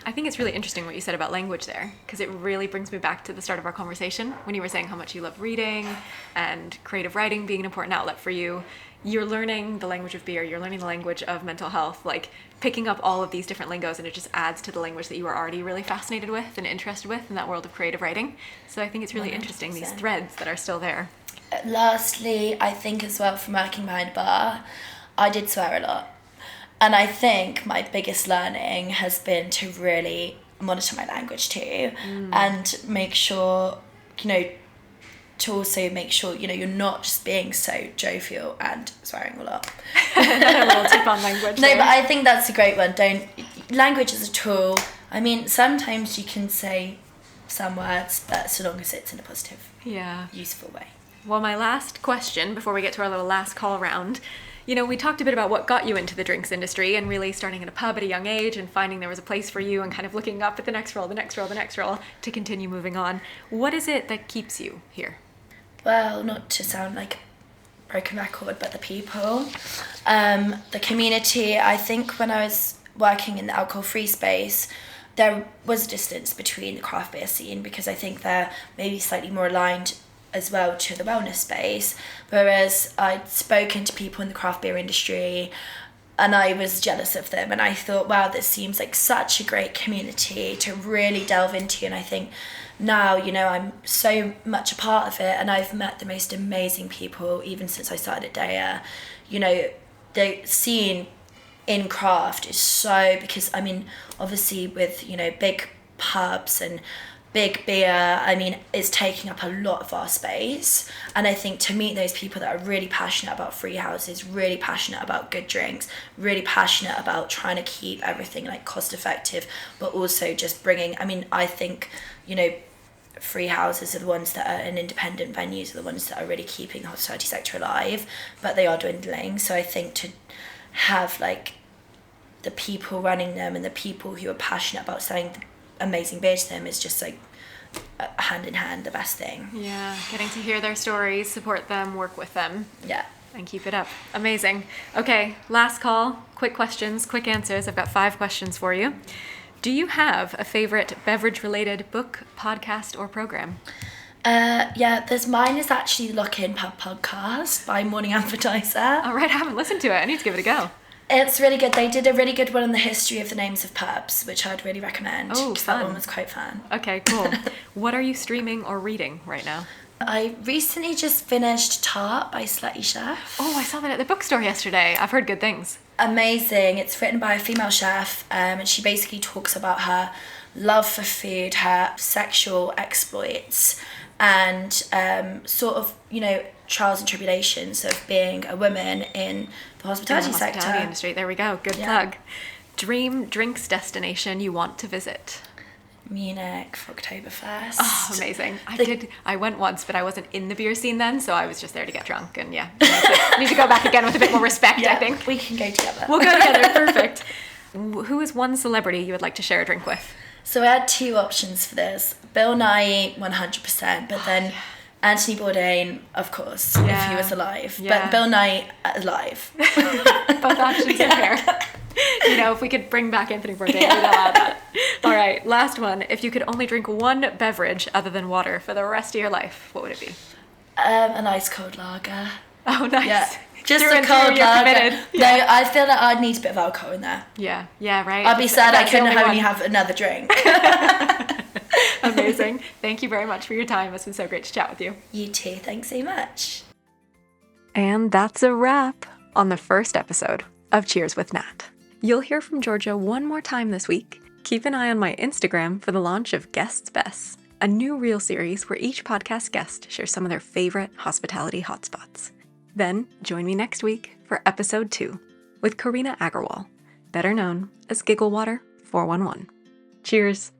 Speaker 1: I think it's really interesting what you said about language there, because it really brings me back to the start of our conversation when you were saying how much you love reading and creative writing being an important outlet for you. You're learning the language of beer, you're learning the language of mental health, like picking up all of these different lingos, and it just adds to the language that you are already really fascinated with and interested with in that world of creative writing. So I think it's really
Speaker 2: 100%.
Speaker 1: Interesting, these threads that are still there.
Speaker 2: Lastly, I think as well, from working behind a bar, I did swear a lot. And I think my biggest learning has been to really monitor my language too, and make sure, to also make sure, you're not just being so jovial and swearing a lot.
Speaker 1: A little tip on language.
Speaker 2: No,
Speaker 1: there.
Speaker 2: but I think that's a great one. Language is a tool. I mean, sometimes you can say some words, but so long as it's in a positive, useful way.
Speaker 1: Well, my last question before we get to our little last call round, we talked a bit about what got you into the drinks industry and really starting in a pub at a young age and finding there was a place for you and kind of looking up at the next role to continue moving on. What is it that keeps you here?
Speaker 2: Well, not to sound like a broken record, but the people, the community. I think when I was working in the alcohol-free space, there was a distance between the craft beer scene, because I think they're maybe slightly more aligned as well to the wellness space, whereas I'd spoken to people in the craft beer industry, and I was jealous of them, and I thought, wow, this seems like such a great community to really delve into. And I think now, you know, I'm so much a part of it, and I've met the most amazing people even since I started at Daya. You know, the scene in craft is so, because I mean, obviously with, you know, big pubs and big beer, I mean, it's taking up a lot of our space. And I think to meet those people that are really passionate about free houses, really passionate about good drinks, really passionate about trying to keep everything like cost effective, but also just bringing, I mean, I think, you know, free houses are the ones that are in independent venues, are the ones that are really keeping the hospitality sector alive, but they are dwindling. So I think to have like the people running them and the people who are passionate about selling amazing beer to them is just like hand in hand the best thing.
Speaker 1: Yeah, getting to hear their stories, support them, work with them.
Speaker 2: Yeah.
Speaker 1: And keep it up. Amazing. Okay, last call. Quick questions, quick answers. I've got 5 questions for you. Do you have a favorite beverage-related book, podcast, or program?
Speaker 2: Yeah, mine is actually the Lock-In Pub podcast by Morning Advertiser.
Speaker 1: All right, I haven't listened to it. I need to give it a go.
Speaker 2: It's really good. They did a really good one on the history of the names of pubs, which I'd really recommend.
Speaker 1: Oh, fun.
Speaker 2: That one was quite fun.
Speaker 1: Okay, cool. What are you streaming or reading right now?
Speaker 2: I recently just finished Tart by Slutty Chef.
Speaker 1: Oh, I saw that at the bookstore yesterday. I've heard good things.
Speaker 2: Amazing. It's written by a female chef, and she basically talks about her love for food, her sexual exploits, and sort of, you know, trials and tribulations of being a woman in the hospitality sector.
Speaker 1: Industry. There we go. Good plug. Dream drinks destination you want to visit?
Speaker 2: Munich for Oktoberfest.
Speaker 1: Oh, amazing. I went once, but I wasn't in the beer scene then, so I was just there to get drunk, and I need to go back again with a bit more respect, I think.
Speaker 2: We can go together.
Speaker 1: We'll go together, perfect. Who is one celebrity you would like to share a drink with?
Speaker 2: So I had 2 options for this. Bill Nye, 100%, but then Anthony Bourdain, of course, if he was alive.
Speaker 1: Yeah.
Speaker 2: But Bill Nye alive.
Speaker 1: Both options are fair. You know, if we could bring back Anthony Bourdain, we'd allow that. All right, last one. If you could only drink one beverage other than water for the rest of your life, what would it be?
Speaker 2: A nice cold lager.
Speaker 1: Oh, nice.
Speaker 2: Yeah. Just
Speaker 1: Through
Speaker 2: a
Speaker 1: and through,
Speaker 2: cold
Speaker 1: you're
Speaker 2: lager.
Speaker 1: committed.
Speaker 2: No, I feel like I'd need a bit of alcohol in there.
Speaker 1: Yeah, right.
Speaker 2: I'd be sad I couldn't only
Speaker 1: one.
Speaker 2: have another drink.
Speaker 1: Amazing. Thank you very much for your time. It's been so great to chat with you.
Speaker 2: You too. Thanks so much.
Speaker 1: And that's a wrap on the first episode of Cheers with Nat. You'll hear from Georgia one more time this week. Keep an eye on my Instagram for the launch of Guests Best, a new reel series where each podcast guest shares some of their favorite hospitality hotspots. Then join me next week for episode 2 with Karina Agarwal, better known as Gigglewater 411. Cheers.